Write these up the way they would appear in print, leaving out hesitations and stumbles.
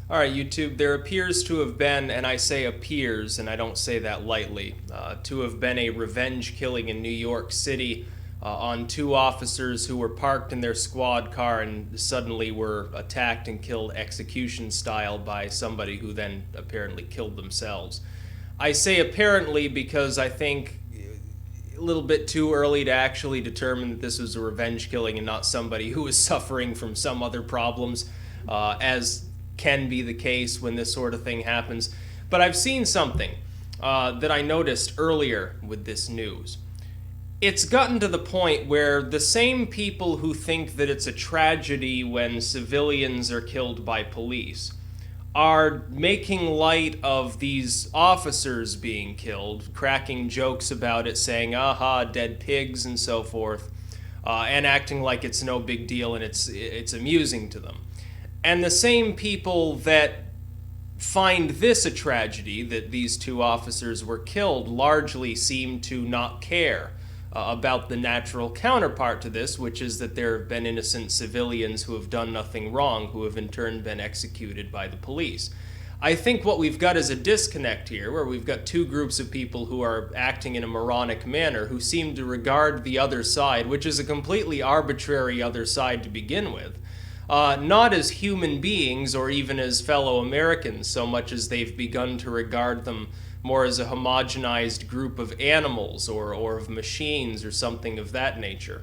All right, YouTube, there appears to have been, and I say appears, and I don't say that lightly, to have been a revenge killing in New York City on two officers who were parked in their squad car and suddenly were attacked and killed execution style by somebody who then apparently killed themselves. I say apparently because I think a little bit too early to actually determine that this was a revenge killing and not somebody who was suffering from some other problems, as can be the case when this sort of thing happens. But I've seen something that I noticed earlier with this news. It's gotten to the point where the same people who think that it's a tragedy when civilians are killed by police are making light of these officers being killed, cracking jokes about it, saying, aha, dead pigs and so forth, and acting like it's no big deal and it's amusing to them. And the same people that find this a tragedy, that these two officers were killed, largely seem to not care about the natural counterpart to this, which is that there have been innocent civilians who have done nothing wrong, who have in turn been executed by the police. I think what we've got is a disconnect here, where we've got two groups of people who are acting in a moronic manner, who seem to regard the other side, which is a completely arbitrary other side to begin with, not as human beings or even as fellow Americans, so much as they've begun to regard them more as a homogenized group of animals or of machines or something of that nature.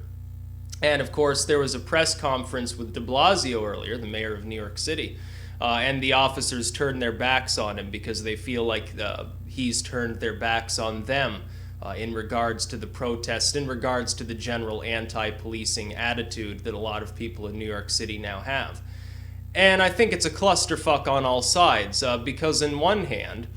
And of course, there was a press conference with de Blasio earlier, the mayor of New York City, and the officers turned their backs on him because they feel like he's turned their backs on them in regards to the protests, in regards to the general anti-policing attitude that a lot of people in New York City now have. And I think it's a clusterfuck on all sides, because in one hand,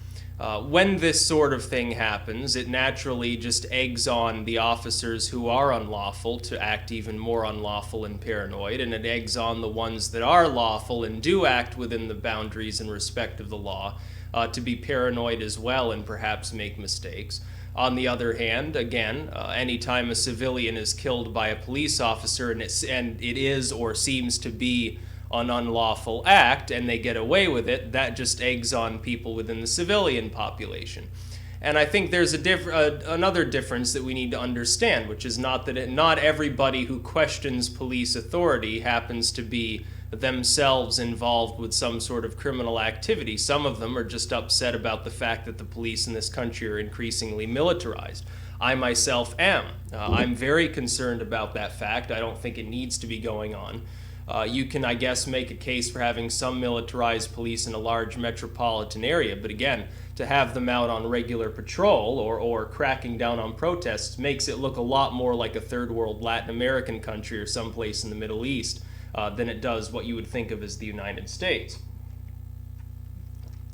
when this sort of thing happens, it naturally just eggs on the officers who are unlawful to act even more unlawful and paranoid, and it eggs on the ones that are lawful and do act within the boundaries and respect of the law to be paranoid as well and perhaps make mistakes. On the other hand, again, anytime a civilian is killed by a police officer and it is or seems to be an unlawful act and they get away with it, that just eggs on people within the civilian population. And I think there's another difference that we need to understand, which is not that not everybody who questions police authority happens to be themselves involved with some sort of criminal activity. Some of them are just upset about the fact that the police in this country are increasingly militarized. I myself am. I'm very concerned about that fact. I don't think it needs to be going on. You can, I guess, make a case for having some militarized police in a large metropolitan area, but again, to have them out on regular patrol or cracking down on protests makes it look a lot more like a third world Latin American country or someplace in the Middle East than it does what you would think of as the United States.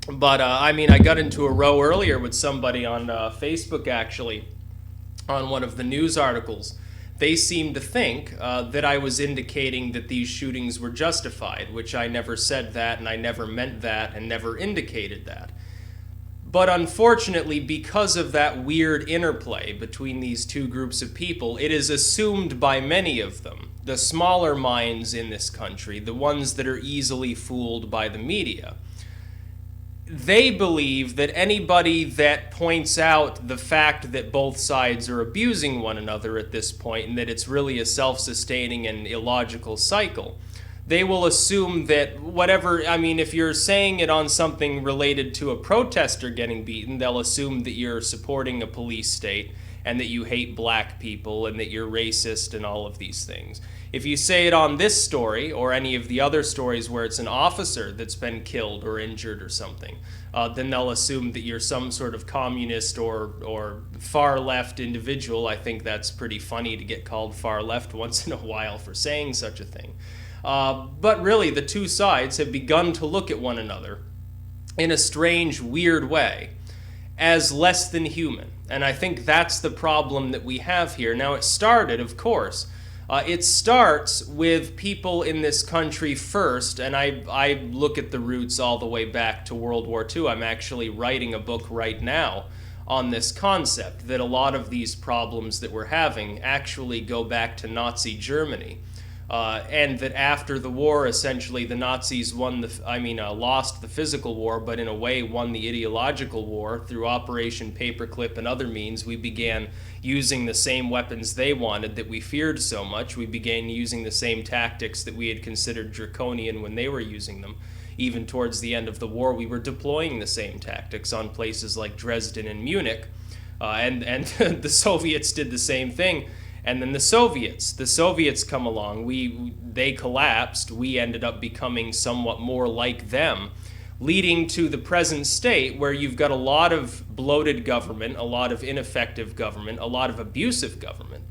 But, I mean, I got into a row earlier with somebody on Facebook, actually, on one of the news articles. They seemed to think that I was indicating that these shootings were justified, which I never said that, and I never meant that, and never indicated that. But unfortunately, because of that weird interplay between these two groups of people, it is assumed by many of them, the smaller minds in this country, the ones that are easily fooled by the media, they believe that anybody that points out the fact that both sides are abusing one another at this point and that it's really a self-sustaining and illogical cycle, they will assume that whatever, I mean, if you're saying it on something related to a protester getting beaten, they'll assume that you're supporting a police state and that you hate black people and that you're racist and all of these things. If you say it on this story or any of the other stories where it's an officer that's been killed or injured or something, then they'll assume that you're some sort of communist or far left individual. I think that's pretty funny to get called far left once in a while for saying such a thing. But really, the two sides have begun to look at one another in a strange, weird way as less than human. And I think that's the problem that we have here. Now, it started, of course, it starts with people in this country first, and I look at the roots all the way back to World War II. I'm actually writing a book right now on this concept, that a lot of these problems that we're having actually go back to Nazi Germany. and that after the war, essentially, the Nazis lost the physical war, but in a way won the ideological war through Operation Paperclip and other means. We began using the same weapons they wanted that we feared so much. We began using the same tactics that we had considered draconian when they were using them. Even towards the end of the war, we were deploying the same tactics on places like Dresden and Munich, and the Soviets did the same thing. And then the Soviets come along. They collapsed. We ended up becoming somewhat more like them, leading to the present state where you've got a lot of bloated government, a lot of ineffective government, a lot of abusive government.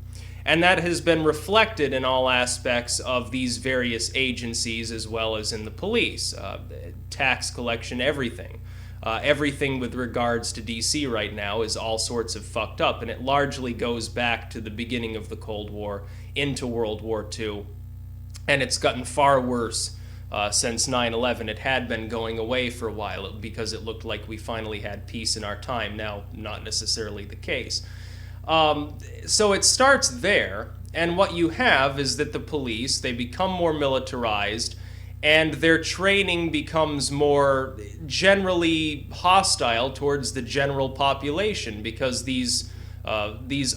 And that has been reflected in all aspects of these various agencies as well as in the police, tax collection, everything. Everything with regards to DC right now is all sorts of fucked up, and it largely goes back to the beginning of the Cold War into World War II, and it's gotten far worse since 9/11. It had been going away for a while because it looked like we finally had peace in our time. Now, not necessarily the case. So it starts there, and what you have is that the police, they become more militarized, and their training becomes more generally hostile towards the general population because these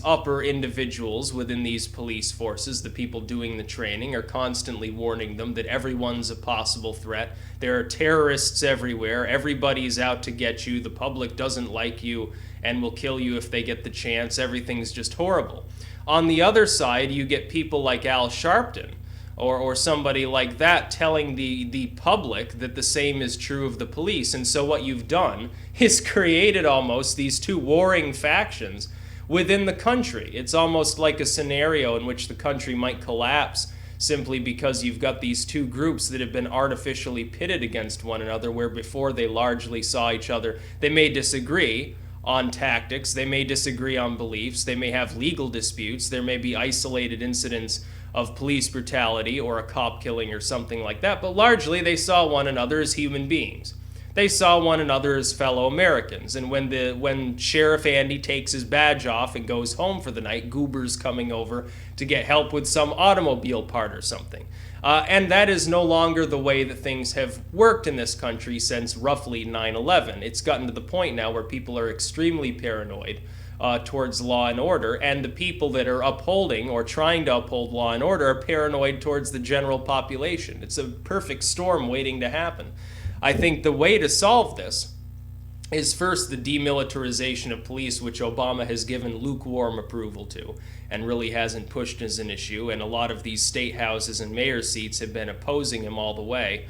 upper individuals within these police forces, the people doing the training, are constantly warning them that everyone's a possible threat. There are terrorists everywhere. Everybody's out to get you. The public doesn't like you and will kill you if they get the chance. Everything's just horrible. On the other side, you get people like Al Sharpton, or somebody like that telling the public that the same is true of the police. And so what you've done is created almost these two warring factions within the country. It's almost like a scenario in which the country might collapse simply because you've got these two groups that have been artificially pitted against one another, where before they largely saw each other. They may disagree on tactics, they may disagree on beliefs, they may have legal disputes, there may be isolated incidents of police brutality or a cop killing or something like that, but largely they saw one another as human beings. They saw one another as fellow Americans, and when Sheriff Andy takes his badge off and goes home for the night, Goober's coming over to get help with some automobile part or something. And that is no longer the way that things have worked in this country since roughly 9/11. It's gotten to the point now where people are extremely paranoid towards law and order, and the people that are upholding or trying to uphold law and order are paranoid towards the general population. It's a perfect storm waiting to happen. I think the way to solve this is first the demilitarization of police, which Obama has given lukewarm approval to and really hasn't pushed as an issue, and a lot of these state houses and mayor seats have been opposing him all the way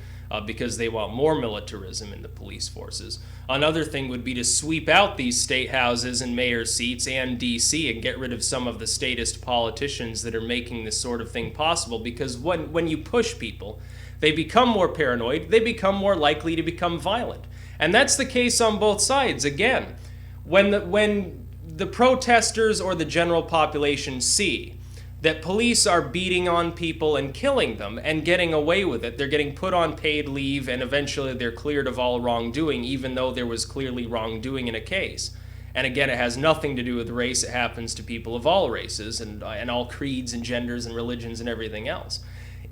because they want more militarism in the police forces. Another thing would be to sweep out these state houses and mayor seats and DC and get rid of some of the statist politicians that are making this sort of thing possible, because when you push people, they become more paranoid, they become more likely to become violent. And that's the case on both sides. Again, when the protesters or the general population see that police are beating on people and killing them and getting away with it, they're getting put on paid leave, and eventually they're cleared of all wrongdoing, even though there was clearly wrongdoing in a case. And again, it has nothing to do with race. It happens to people of all races and all creeds and genders and religions and everything else.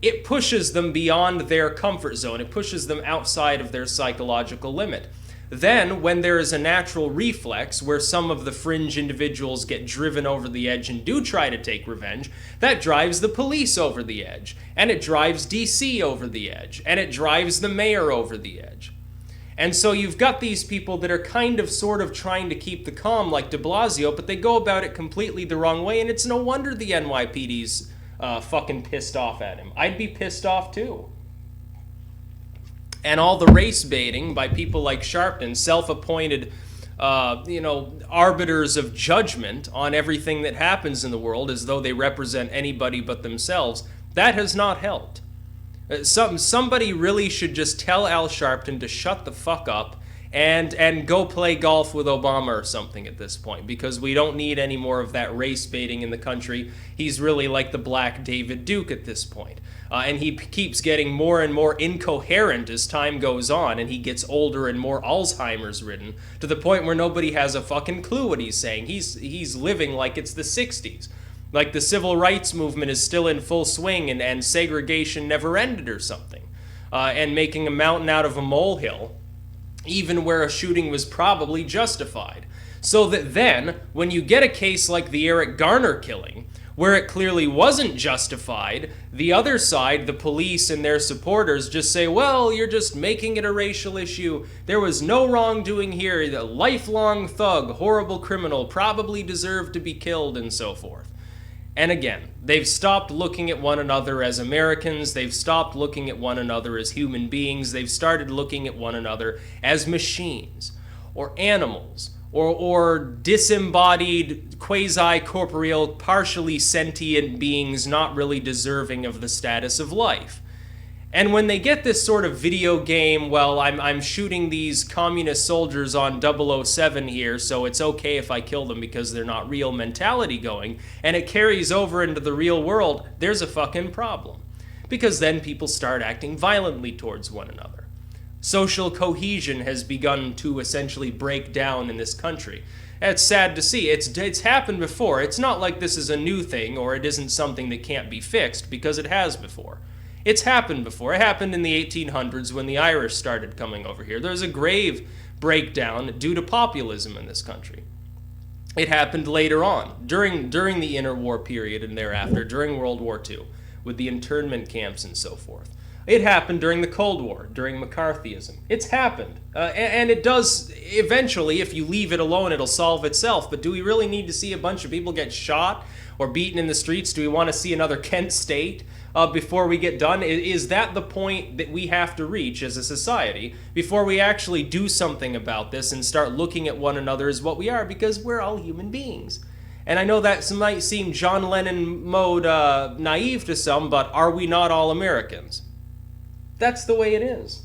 It pushes them beyond their comfort zone. It pushes them outside of their psychological limit. Then, when there is a natural reflex where some of the fringe individuals get driven over the edge and do try to take revenge, that drives the police over the edge, and it drives DC over the edge, and it drives the mayor over the edge. And so you've got these people that are kind of sort of trying to keep the calm like de Blasio, but they go about it completely the wrong way, and it's no wonder the NYPD's fucking pissed off at him. I'd be pissed off too. And all the race baiting by people like Sharpton, self-appointed, arbiters of judgment on everything that happens in the world as though they represent anybody but themselves, that has not helped. Somebody really should just tell Al Sharpton to shut the fuck up and go play golf with Obama or something at this point, because we don't need any more of that race baiting in the country. He's really like the Black David Duke at this point. And he keeps getting more and more incoherent as time goes on, and he gets older and more Alzheimer's ridden, to the point where nobody has a fucking clue what he's saying. He's living like it's the 60s. Like the civil rights movement is still in full swing and segregation never ended or something. And making a mountain out of a molehill, even where a shooting was probably justified. So that then, when you get a case like the Eric Garner killing, where it clearly wasn't justified, the other side, the police and their supporters, just say, well, you're just making it a racial issue. There was no wrongdoing here. The lifelong thug, horrible criminal, probably deserved to be killed, and so forth. And again, they've stopped looking at one another as Americans. They've stopped looking at one another as human beings. They've started looking at one another as machines or animals or disembodied, quasi-corporeal, partially sentient beings not really deserving of the status of life. And when they get this sort of video game, well, I'm shooting these communist soldiers on 007 here, so it's okay if I kill them because they're not real mentality going, and it carries over into the real world, there's a fucking problem. Because then people start acting violently towards one another. Social cohesion has begun to essentially break down in this country. It's sad to see. It's happened before. It's not like this is a new thing or it isn't something that can't be fixed, because it has before. It's happened before. It happened in the 1800s when the Irish started coming over here. There's a grave breakdown due to populism in this country. It happened later on, during the interwar period and thereafter, during World War II, with the internment camps and so forth. It happened during the Cold War, during McCarthyism. It's happened. And it does, eventually, if you leave it alone, it'll solve itself. But do we really need to see a bunch of people get shot or beaten in the streets? Do we want to see another Kent State before we get done? Is that the point that we have to reach as a society before we actually do something about this and start looking at one another as what we are? Because we're all human beings. And I know that might seem John Lennon mode naive to some, but are we not all Americans? That's the way it is.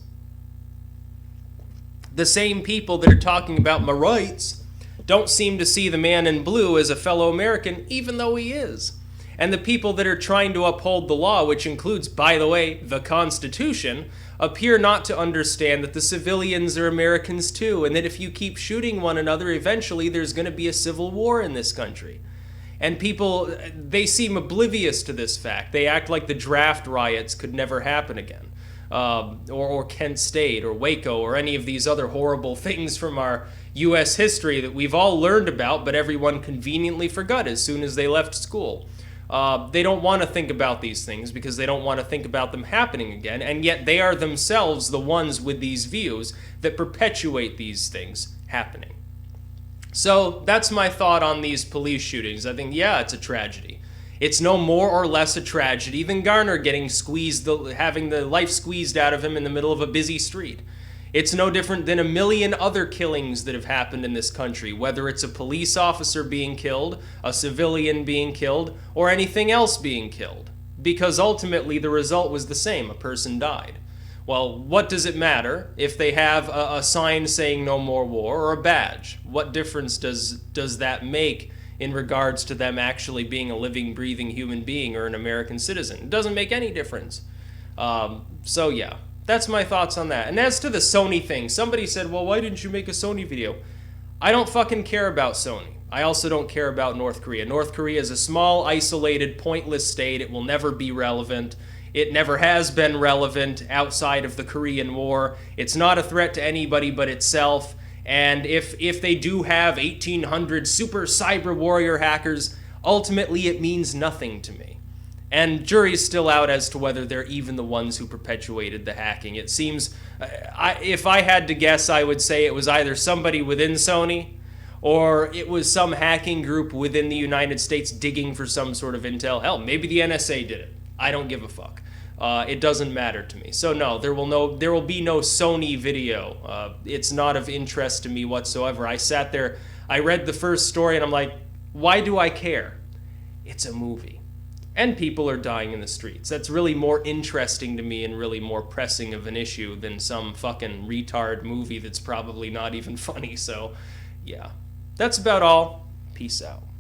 The same people that are talking about my rights don't seem to see the man in blue as a fellow American, even though he is. And the people that are trying to uphold the law, which includes, by the way, the Constitution, appear not to understand that the civilians are Americans too, and that if you keep shooting one another, eventually there's going to be a civil war in this country. And people, they seem oblivious to this fact. They act like the draft riots could never happen again. Or Kent State, or Waco, or any of these other horrible things from our U.S. history that we've all learned about, but everyone conveniently forgot as soon as they left school. They don't want to think about these things because they don't want to think about them happening again, and yet they are themselves the ones with these views that perpetuate these things happening. So that's my thought on these police shootings. I think, yeah, it's a tragedy. It's no more or less a tragedy than Garner getting having the life squeezed out of him in the middle of a busy street. It's no different than a million other killings that have happened in this country, whether it's a police officer being killed, a civilian being killed, or anything else being killed. Because ultimately the result was the same, a person died. Well, what does it matter if they have a sign saying no more war or a badge? What difference does that make in regards to them actually being a living, breathing human being or an American citizen? It doesn't make any difference. So yeah, that's my thoughts on that. And as to the Sony thing, somebody said, well, why didn't you make a Sony video? I don't fucking care about Sony. I also don't care about North Korea. North Korea is a small, isolated, pointless state. It will never be relevant. It never has been relevant outside of the Korean War. It's not a threat to anybody but itself. And if they do have 1,800 super cyber warrior hackers, ultimately it means nothing to me. And jury's still out as to whether they're even the ones who perpetuated the hacking. It seems, if I had to guess, I would say it was either somebody within Sony or it was some hacking group within the United States digging for some sort of intel. Hell, maybe the NSA did it. I don't give a fuck. It doesn't matter to me. So no, there will be no Sony video. It's not of interest to me whatsoever. I sat there, I read the first story, and I'm like, why do I care? It's a movie. And people are dying in the streets. That's really more interesting to me and really more pressing of an issue than some fucking retard movie that's probably not even funny. So yeah, that's about all. Peace out.